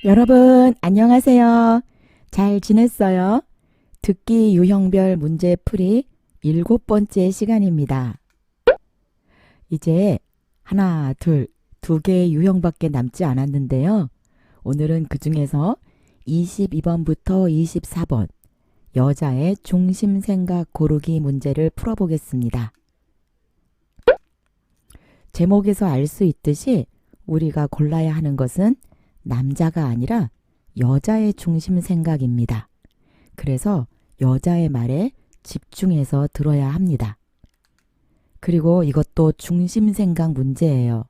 여러분, 안녕하세요. 잘 지냈어요? 듣기 유형별 문제 풀이 7번째 시간입니다. 이제 하나, 둘, 두 개의 유형밖에 남지 않았는데요. 오늘은 그 중에서 22번부터 24번 여자의 중심 생각 고르기 문제를 풀어보겠습니다. 제목에서 알 수 있듯이 우리가 골라야 하는 것은 남자가 아니라 여자의 중심 생각입니다. 그래서 여자의 말에 집중해서 들어야 합니다. 그리고 이것도 중심 생각 문제예요.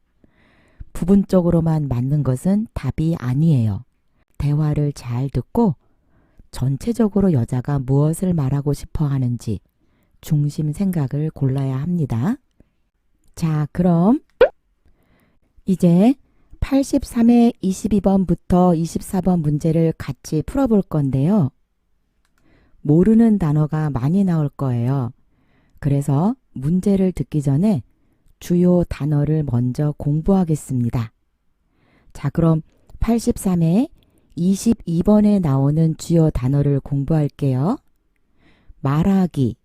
부분적으로만 맞는 것은 답이 아니에요. 대화를 잘 듣고 전체적으로 여자가 무엇을 말하고 싶어 하는지 중심 생각을 골라야 합니다. 자, 그럼 이제 83회 22번부터 24번 문제를 같이 풀어볼 건데요. 모르는 단어가 많이 나올 거예요. 그래서 문제를 듣기 전에 주요 단어를 먼저 공부하겠습니다. 자, 그럼 83회 22번에 나오는 주요 단어를 공부할게요. 말하기,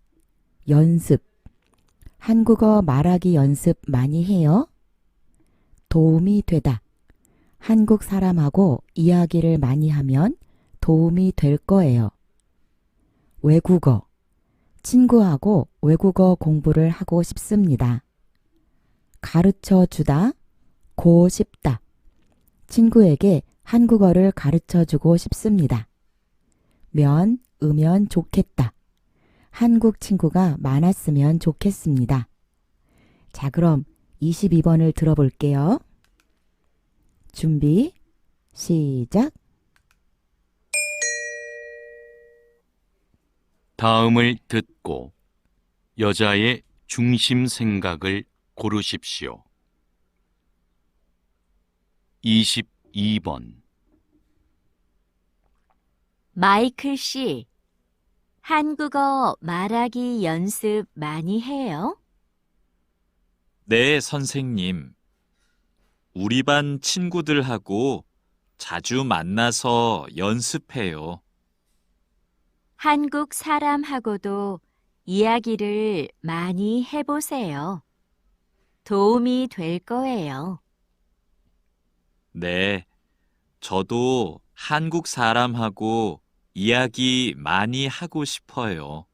연습. 한국어 말하기 연습 많이 해요? 도움이 되다. 한국 사람하고 이야기를 많이 하면 도움이 될 거예요. 외국어. 친구하고 외국어 공부를 하고 싶습니다. 가르쳐 주다. 고 싶다. 친구에게 한국어를 가르쳐 주고 싶습니다. 으면 좋겠다. 한국 친구가 많았으면 좋겠습니다. 자, 그럼 22번을 들어볼게요. 준비, 시작. 다음을 듣고 여자의 중심 생각을 고르십시오. 22번. 마이클 씨, 한국어 말하기 연습 많이 해요? 네, 선생님. 우리 반 친구들하고 자주 만나서 연습해요. 한국 사람하고도 이야기를 많이 해보세요. 도움이 될 거예요. 네, 저도 한국 사람하고 이야기 많이 하고 싶어요.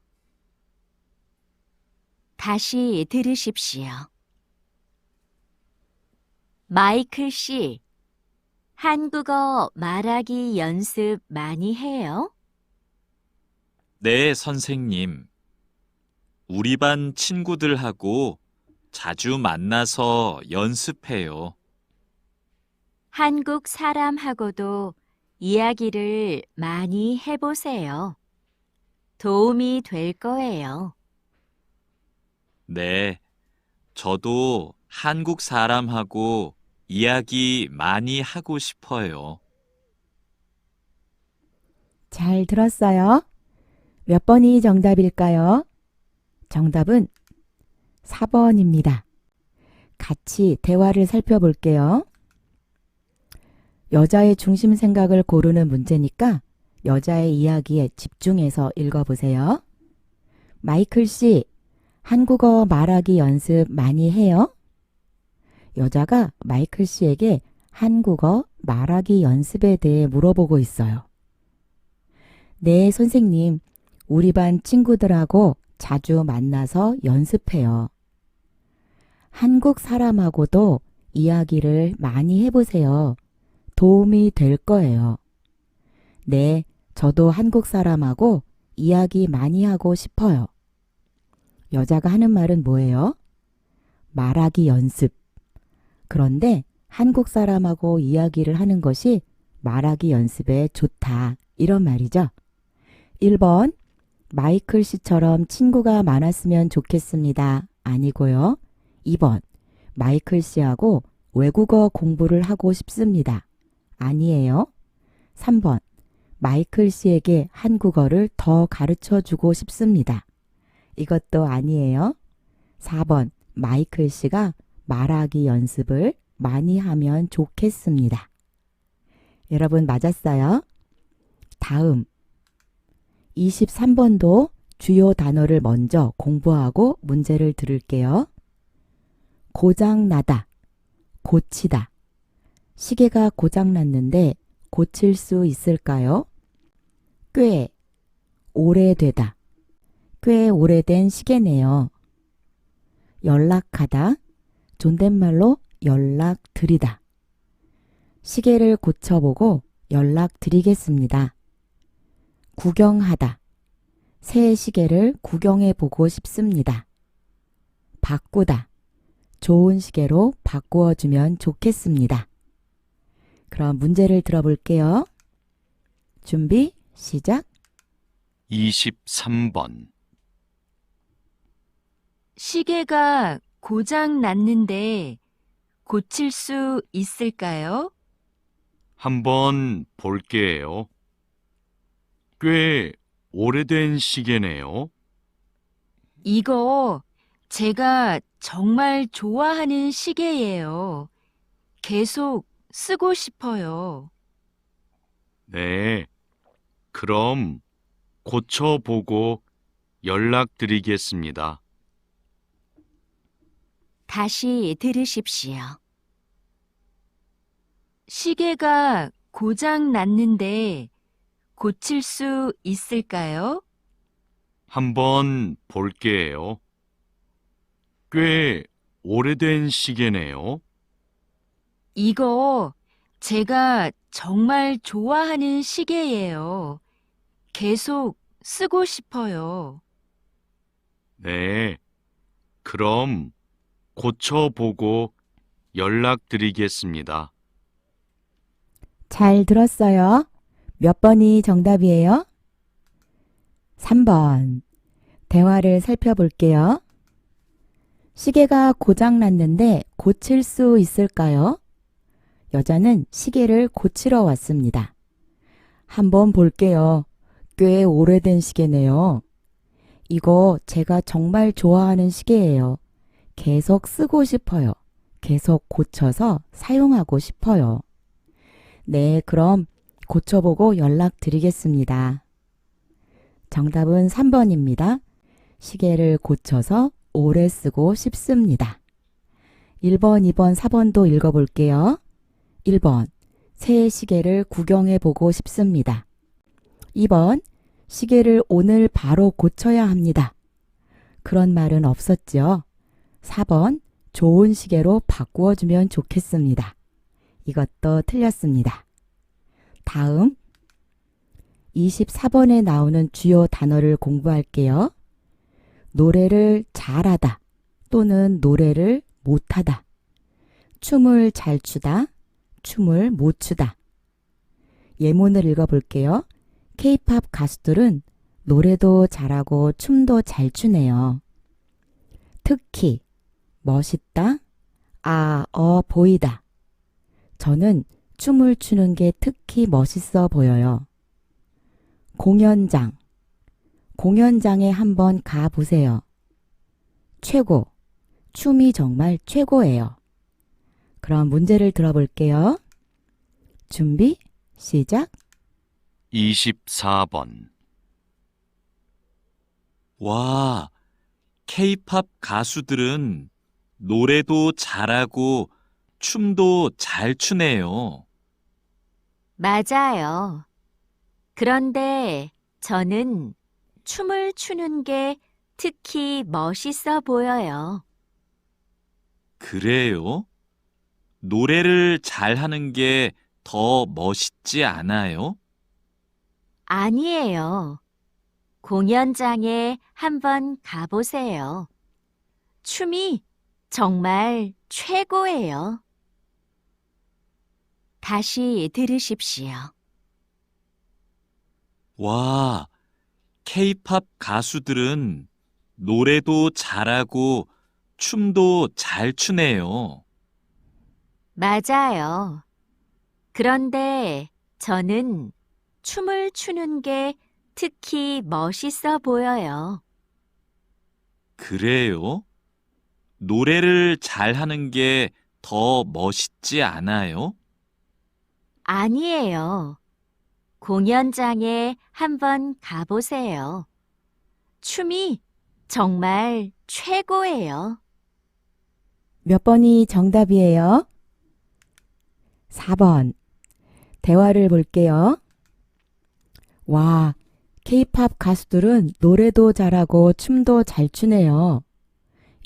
다시 들으십시오. 마이클 씨, 한국어 말하기 연습 많이 해요? 네, 선생님. 우리 반 친구들하고 자주 만나서 연습해요. 한국 사람하고도 이야기를 많이 해보세요. 도움이 될 거예요. 네, 저도 한국 사람하고 이야기 많이 하고 싶어요. 잘 들었어요? 몇 번이 정답일까요? 정답은 4번입니다. 같이 대화를 살펴볼게요. 여자의 중심 생각을 고르는 문제니까 여자의 이야기에 집중해서 읽어보세요. 마이클 씨, 한국어 말하기 연습 많이 해요? 여자가 마이클 씨에게 한국어 말하기 연습에 대해 물어보고 있어요. 네, 선생님. 우리 반 친구들하고 자주 만나서 연습해요. 한국 사람하고도 이야기를 많이 해보세요. 도움이 될 거예요. 네, 저도 한국 사람하고 이야기 많이 하고 싶어요. 여자가 하는 말은 뭐예요? 말하기 연습. 그런데 한국 사람하고 이야기를 하는 것이 말하기 연습에 좋다. 이런 말이죠. 1번, 마이클 씨처럼 친구가 많았으면 좋겠습니다. 아니고요. 2번, 마이클 씨하고 외국어 공부를 하고 싶습니다. 아니에요. 3번, 마이클 씨에게 한국어를 더 가르쳐 주고 싶습니다. 이것도 아니에요. 4번, 마이클 씨가 말하기 연습을 많이 하면 좋겠습니다. 여러분 맞았어요? 다음 23번도 주요 단어를 먼저 공부하고 문제를 들을게요. 고장나다, 고치다. 시계가 고장났는데 고칠 수 있을까요? 꽤 오래되다. 꽤 오래된 시계네요. 연락하다. 존댓말로 연락드리다. 시계를 고쳐보고 연락드리겠습니다. 구경하다. 새 시계를 구경해보고 싶습니다. 바꾸다. 좋은 시계로 바꾸어주면 좋겠습니다. 그럼 문제를 들어볼게요. 준비, 시작. 23번. 시계가 고장 났는데 고칠 수 있을까요? 한번 볼게요. 꽤 오래된 시계네요. 이거 제가 정말 좋아하는 시계예요. 계속 쓰고 싶어요. 네. 그럼 고쳐보고 연락드리겠습니다. 다시 들으십시오. 시계가 고장 났는데 고칠 수 있을까요? 한번 볼게요. 꽤 오래된 시계네요. 이거 제가 정말 좋아하는 시계예요. 계속 쓰고 싶어요. 네. 그럼 고쳐보고 연락드리겠습니다. 잘 들었어요? 몇 번이 정답이에요? 3번. 대화를 살펴볼게요. 시계가 고장났는데 고칠 수 있을까요? 여자는 시계를 고치러 왔습니다. 한번 볼게요. 꽤 오래된 시계네요. 이거 제가 정말 좋아하는 시계예요. 계속 쓰고 싶어요. 계속 고쳐서 사용하고 싶어요. 네, 그럼 고쳐보고 연락드리겠습니다. 정답은 3번입니다. 시계를 고쳐서 오래 쓰고 싶습니다. 1번, 2번, 4번도 읽어볼게요. 1번, 새 시계를 구경해 보고 싶습니다. 2번, 시계를 오늘 바로 고쳐야 합니다. 그런 말은 없었죠. 4번, 좋은 시계로 바꾸어 주면 좋겠습니다. 이것도 틀렸습니다. 다음 24번에 나오는 주요 단어를 공부할게요. 노래를 잘하다 또는 노래를 못하다. 춤을 잘 추다, 춤을 못 추다. 예문을 읽어볼게요. K-팝 가수들은 노래도 잘하고 춤도 잘 추네요. 특히 멋있다, 보이다. 저는 춤을 추는 게 특히 멋있어 보여요. 공연장에 한번 가보세요. 최고, 춤이 정말 최고예요. 그럼 문제를 들어볼게요. 준비, 시작. 24번. 와, K-팝 가수들은 노래도 잘하고 춤도 잘 추네요. 맞아요. 그런데 저는 춤을 추는 게 특히 멋있어 보여요. 그래요? 노래를 잘하는 게 더 멋있지 않아요? 아니에요. 공연장에 한번 가보세요. 춤이 정말 최고예요. 다시 들으십시오. 와, K-팝 가수들은 노래도 잘하고 춤도 잘 추네요. 맞아요. 그런데 저는 춤을 추는 게 특히 멋있어 보여요. 그래요? 노래를 잘하는 게 더 멋있지 않아요? 아니에요. 공연장에 한번 가보세요. 춤이 정말 최고예요. 몇 번이 정답이에요? 4번. 대화를 볼게요. 와, K-팝 가수들은 노래도 잘하고 춤도 잘 추네요.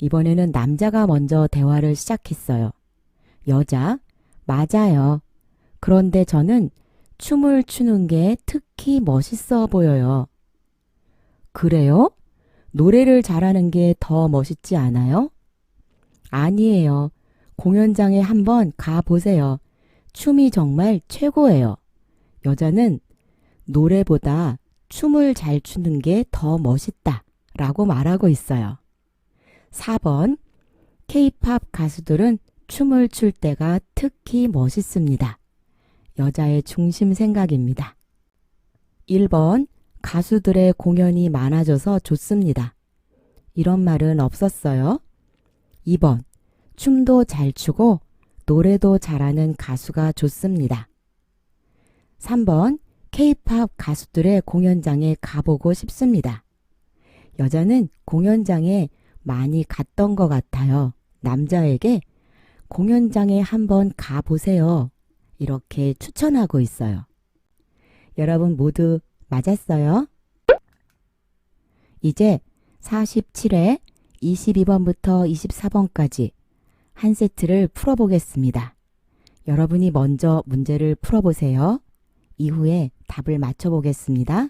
이번에는 남자가 먼저 대화를 시작했어요. 여자, 맞아요. 그런데 저는 춤을 추는 게 특히 멋있어 보여요. 그래요? 노래를 잘하는 게 더 멋있지 않아요? 아니에요. 공연장에 한번 가보세요. 춤이 정말 최고예요. 여자는 노래보다 춤을 잘 추는 게 더 멋있다 라고 말하고 있어요. 4번. K-팝 가수들은 춤을 출 때가 특히 멋있습니다. 여자의 중심 생각입니다. 1번. 가수들의 공연이 많아져서 좋습니다. 이런 말은 없었어요. 2번. 춤도 잘 추고 노래도 잘하는 가수가 좋습니다. 3번. K-팝 가수들의 공연장에 가보고 싶습니다. 여자는 공연장에 많이 갔던 것 같아요. 남자에게 공연장에 한번 가보세요. 이렇게 추천하고 있어요. 여러분 모두 맞았어요? 이제 47회 22번부터 24번까지 한 세트를 풀어보겠습니다. 여러분이 먼저 문제를 풀어보세요. 이후에 답을 맞춰보겠습니다.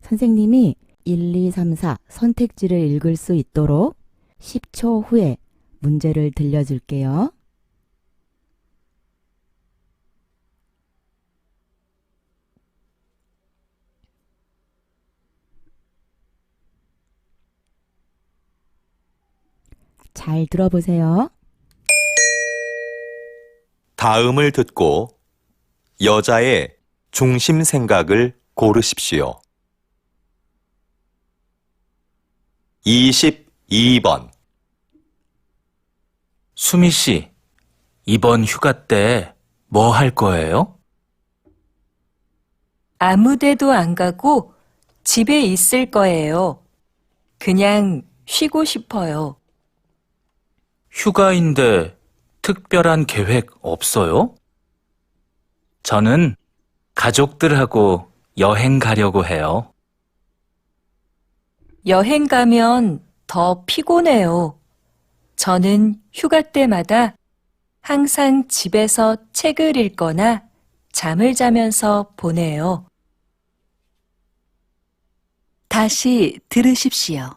선생님이 1, 2, 3, 4 선택지를 읽을 수 있도록 10초 후에 문제를 들려줄게요. 잘 들어보세요. 다음을 듣고 여자의 중심 생각을 고르십시오. 22번. 수미 씨, 이번 휴가 때 뭐 할 거예요? 아무 데도 안 가고 집에 있을 거예요. 그냥 쉬고 싶어요. 휴가인데 특별한 계획 없어요? 저는 가족들하고 여행 가려고 해요. 여행 가면 더 피곤해요. 저는 휴가 때마다 항상 집에서 책을 읽거나 잠을 자면서 보내요. 다시 들으십시오.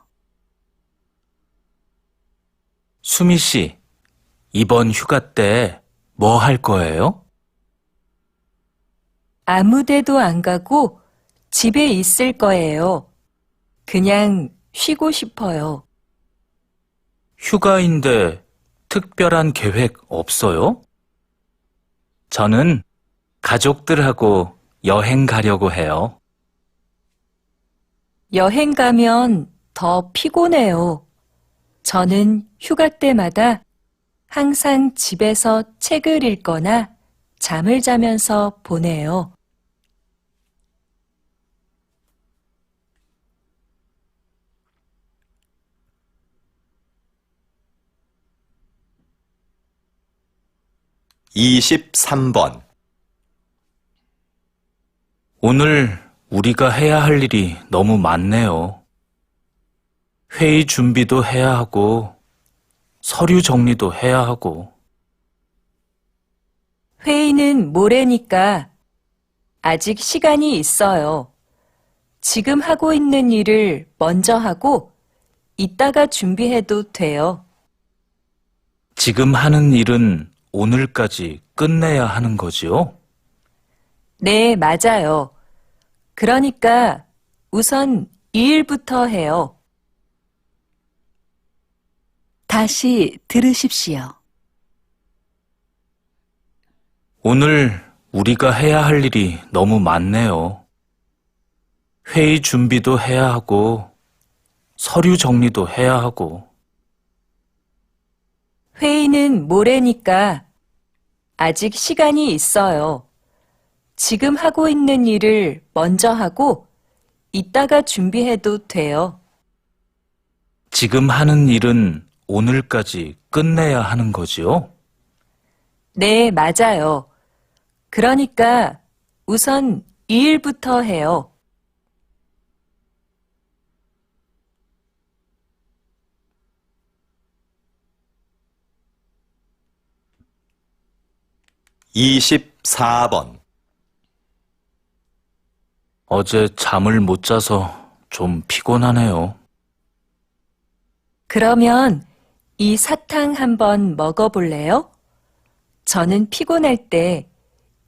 수미 씨, 이번 휴가 때 뭐 할 거예요? 아무 데도 안 가고 집에 있을 거예요. 그냥 쉬고 싶어요. 휴가인데 특별한 계획 없어요? 저는 가족들하고 여행 가려고 해요. 여행 가면 더 피곤해요. 저는 휴가 때마다 항상 집에서 책을 읽거나 잠을 자면서 보내요. (23번) 오늘 우리가 해야 할 일이 너무 많네요. 회의 준비도 해야 하고, 서류 정리도 해야 하고. 회의는 모레니까 아직 시간이 있어요. 지금 하고 있는 일을 먼저 하고 이따가 준비해도 돼요. 지금 하는 일은 오늘까지 끝내야 하는 거지요? 네, 맞아요. 그러니까 우선 이 일부터 해요. 다시 들으십시오. 오늘 우리가 해야 할 일이 너무 많네요. 회의 준비도 해야 하고, 서류 정리도 해야 하고. 회의는 모레니까 아직 시간이 있어요. 지금 하고 있는 일을 먼저 하고 이따가 준비해도 돼요. 지금 하는 일은 오늘까지 끝내야 하는 거지요? 네, 맞아요. 그러니까 우선 이 일부터 해요. 이십사 번 어제 잠을 못 자서 좀 피곤하네요. 그러면 이 사탕 한번 먹어볼래요? 저는 피곤할 때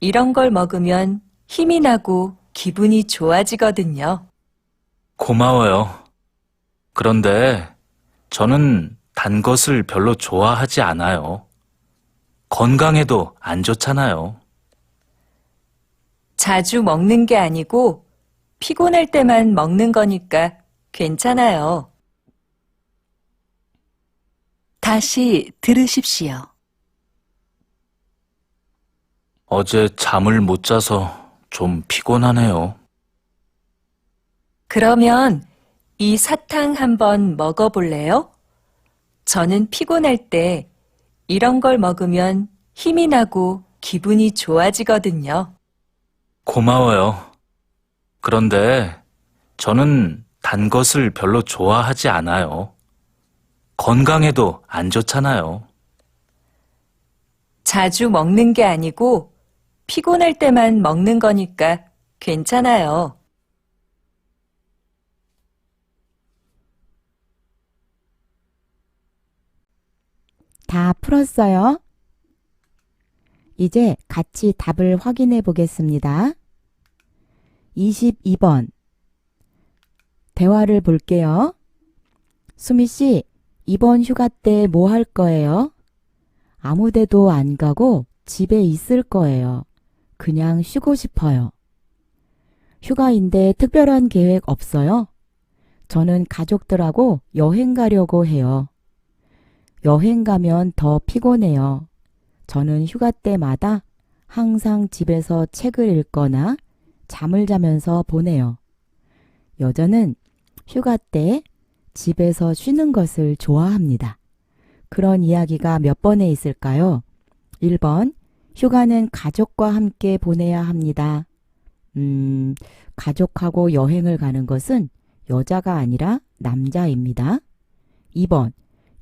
이런 걸 먹으면 힘이 나고 기분이 좋아지거든요. 고마워요. 그런데 저는 단 것을 별로 좋아하지 않아요. 건강에도 안 좋잖아요. 자주 먹는 게 아니고 피곤할 때만 먹는 거니까 괜찮아요. 다시 들으십시오. 어제 잠을 못 자서 좀 피곤하네요. 그러면 이 사탕 한번 먹어볼래요? 저는 피곤할 때 이런 걸 먹으면 힘이 나고 기분이 좋아지거든요. 고마워요. 그런데 저는 단 것을 별로 좋아하지 않아요. 건강에도 안 좋잖아요. 자주 먹는 게 아니고 피곤할 때만 먹는 거니까 괜찮아요. 다 풀었어요? 이제 같이 답을 확인해 보겠습니다. 22번. 대화를 볼게요. 수미 씨, 이번 휴가 때 뭐 할 거예요? 아무 데도 안 가고 집에 있을 거예요. 그냥 쉬고 싶어요. 휴가인데 특별한 계획 없어요? 저는 가족들하고 여행 가려고 해요. 여행 가면 더 피곤해요. 저는 휴가 때마다 항상 집에서 책을 읽거나 잠을 자면서 보내요. 여자는 휴가 때 집에서 쉬는 것을 좋아합니다. 그런 이야기가 몇 번에 있을까요? 1번, 휴가는 가족과 함께 보내야 합니다. 가족하고 여행을 가는 것은 여자가 아니라 남자입니다. 2번,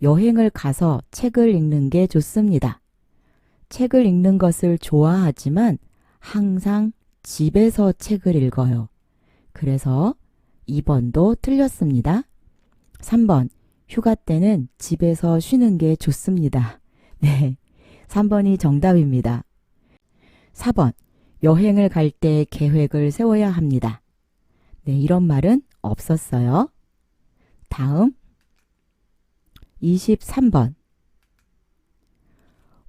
여행을 가서 책을 읽는 게 좋습니다. 책을 읽는 것을 좋아하지만 항상 집에서 책을 읽어요. 그래서 2번도 틀렸습니다. 3번, 휴가 때는 집에서 쉬는 게 좋습니다. 네, 3번이 정답입니다. 4번, 여행을 갈 때 계획을 세워야 합니다. 네, 이런 말은 없었어요. 다음 23번.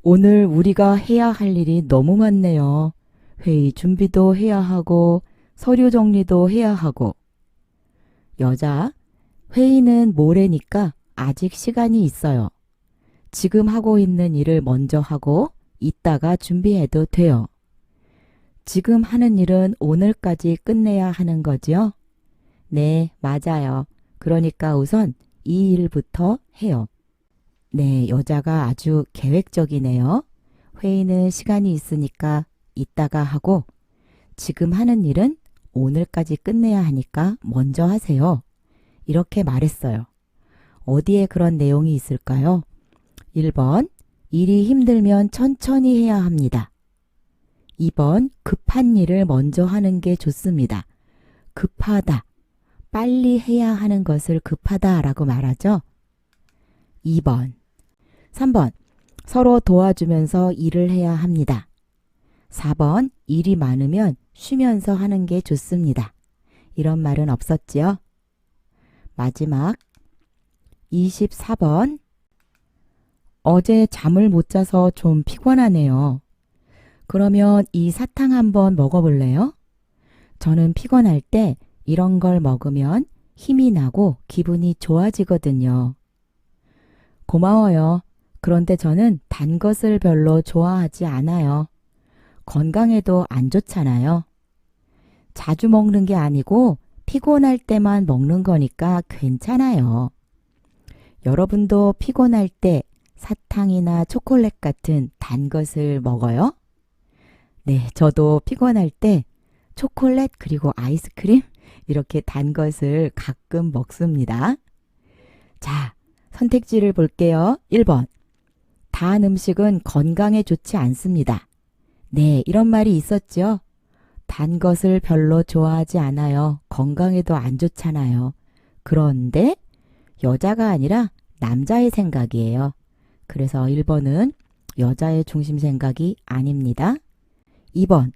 오늘 우리가 해야 할 일이 너무 많네요. 회의 준비도 해야 하고 서류 정리도 해야 하고. 여자, 회의는 모레니까 아직 시간이 있어요. 지금 하고 있는 일을 먼저 하고 이따가 준비해도 돼요. 지금 하는 일은 오늘까지 끝내야 하는 거죠? 네, 맞아요. 그러니까 우선 이 일부터 해요. 네, 여자가 아주 계획적이네요. 회의는 시간이 있으니까 이따가 하고 지금 하는 일은 오늘까지 끝내야 하니까 먼저 하세요. 이렇게 말했어요. 어디에 그런 내용이 있을까요? 1번, 일이 힘들면 천천히 해야 합니다. 2번, 급한 일을 먼저 하는 게 좋습니다. 급하다, 빨리 해야 하는 것을 급하다라고 말하죠. 2번. 3번, 서로 도와주면서 일을 해야 합니다. 4번, 일이 많으면 쉬면서 하는 게 좋습니다. 이런 말은 없었지요? 마지막 24번. 어제 잠을 못 자서 좀 피곤하네요. 그러면 이 사탕 한번 먹어볼래요? 저는 피곤할 때 이런 걸 먹으면 힘이 나고 기분이 좋아지거든요. 고마워요. 그런데 저는 단 것을 별로 좋아하지 않아요. 건강에도 안 좋잖아요. 자주 먹는 게 아니고 피곤할 때만 먹는 거니까 괜찮아요. 여러분도 피곤할 때 사탕이나 초콜릿 같은 단 것을 먹어요? 네, 저도 피곤할 때 초콜릿 그리고 아이스크림 이렇게 단 것을 가끔 먹습니다. 자, 선택지를 볼게요. 1번. 단 음식은 건강에 좋지 않습니다. 네, 이런 말이 있었죠. 단 것을 별로 좋아하지 않아요. 건강에도 안 좋잖아요. 그런데 여자가 아니라 남자의 생각이에요. 그래서 1번은 여자의 중심 생각이 아닙니다. 2번.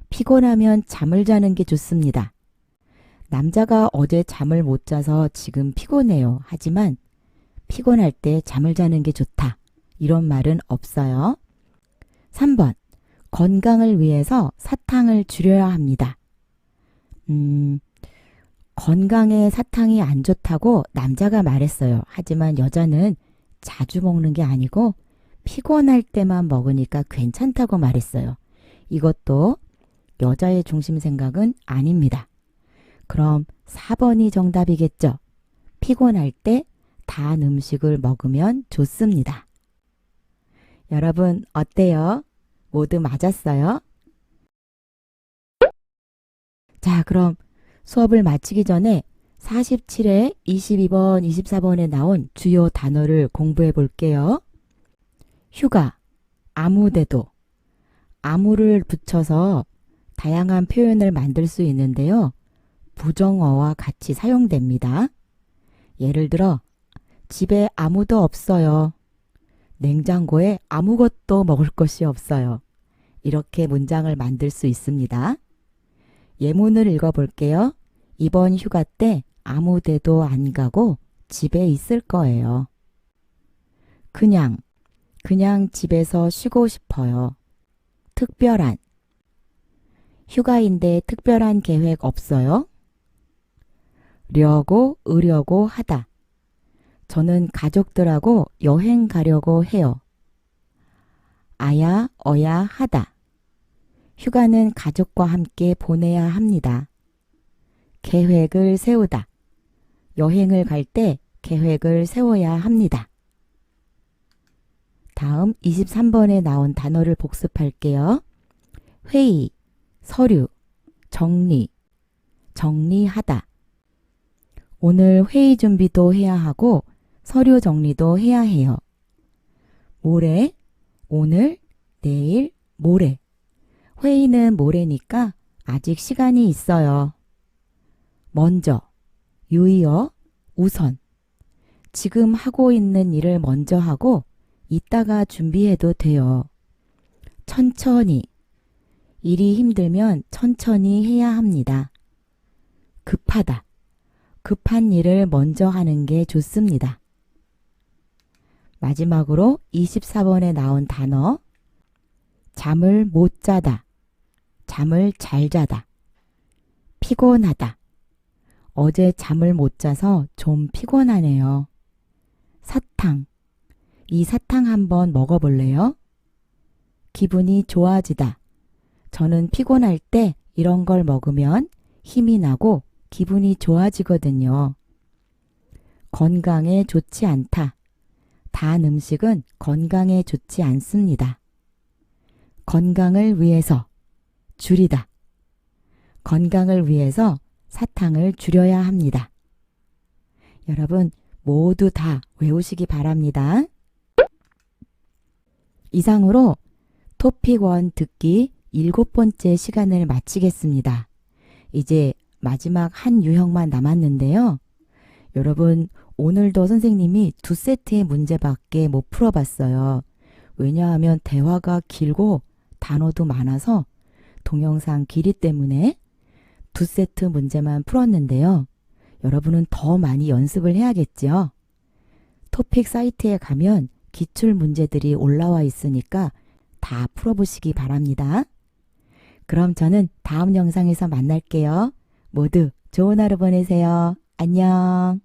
피곤하면 잠을 자는 게 좋습니다. 남자가 어제 잠을 못 자서 지금 피곤해요. 하지만 피곤할 때 잠을 자는 게 좋다. 이런 말은 없어요. 3번. 건강을 위해서 사탕을 줄여야 합니다. 건강에 사탕이 안 좋다고 남자가 말했어요. 하지만 여자는 자주 먹는 게 아니고 피곤할 때만 먹으니까 괜찮다고 말했어요. 이것도 여자의 중심 생각은 아닙니다. 그럼 4번이 정답이겠죠? 피곤할 때 단 음식을 먹으면 좋습니다. 여러분 어때요? 모두 맞았어요? 자, 그럼 수업을 마치기 전에 47회, 22번, 24번에 나온 주요 단어를 공부해 볼게요. 휴가, 아무데도. 아무를 붙여서 다양한 표현을 만들 수 있는데요. 부정어와 같이 사용됩니다. 예를 들어, 집에 아무도 없어요. 냉장고에 아무것도 먹을 것이 없어요. 이렇게 문장을 만들 수 있습니다. 예문을 읽어볼게요. 이번 휴가 때 아무 데도 안 가고 집에 있을 거예요. 그냥 집에서 쉬고 싶어요. 특별한, 휴가인데 특별한 계획 없어요? 으려고 하다. 저는 가족들하고 여행 가려고 해요. 아야, 어야 하다. 휴가는 가족과 함께 보내야 합니다. 계획을 세우다. 여행을 갈 때 계획을 세워야 합니다. 다음 23번에 나온 단어를 복습할게요. 회의, 서류, 정리하다. 오늘 회의 준비도 해야 하고 서류 정리도 해야 해요. 모레, 오늘, 내일, 모레. 회의는 모레니까 아직 시간이 있어요. 먼저, 유의어, 우선. 지금 하고 있는 일을 먼저 하고 이따가 준비해도 돼요. 천천히. 일이 힘들면 천천히 해야 합니다. 급하다. 급한 일을 먼저 하는 게 좋습니다. 마지막으로 24번에 나온 단어, 잠을 못 자다, 잠을 잘 자다, 피곤하다. 어제 잠을 못 자서 좀 피곤하네요. 사탕, 이 사탕 한번 먹어볼래요? 기분이 좋아지다. 저는 피곤할 때 이런 걸 먹으면 힘이 나고 기분이 좋아지거든요. 건강에 좋지 않다. 단 음식은 건강에 좋지 않습니다. 건강을 위해서 줄이다. 건강을 위해서 사탕을 줄여야 합니다. 여러분 모두 다 외우시기 바랍니다. 이상으로 토픽 1 듣기 7번째 시간을 마치겠습니다. 이제 마지막 한 유형만 남았는데요. 여러분 오늘도 선생님이 2세트의 문제밖에 못 풀어봤어요. 왜냐하면 대화가 길고 단어도 많아서 동영상 길이 때문에 2세트 문제만 풀었는데요. 여러분은 더 많이 연습을 해야겠죠. 토픽 사이트에 가면 기출 문제들이 올라와 있으니까 다 풀어보시기 바랍니다. 그럼 저는 다음 영상에서 만날게요. 모두 좋은 하루 보내세요. 안녕.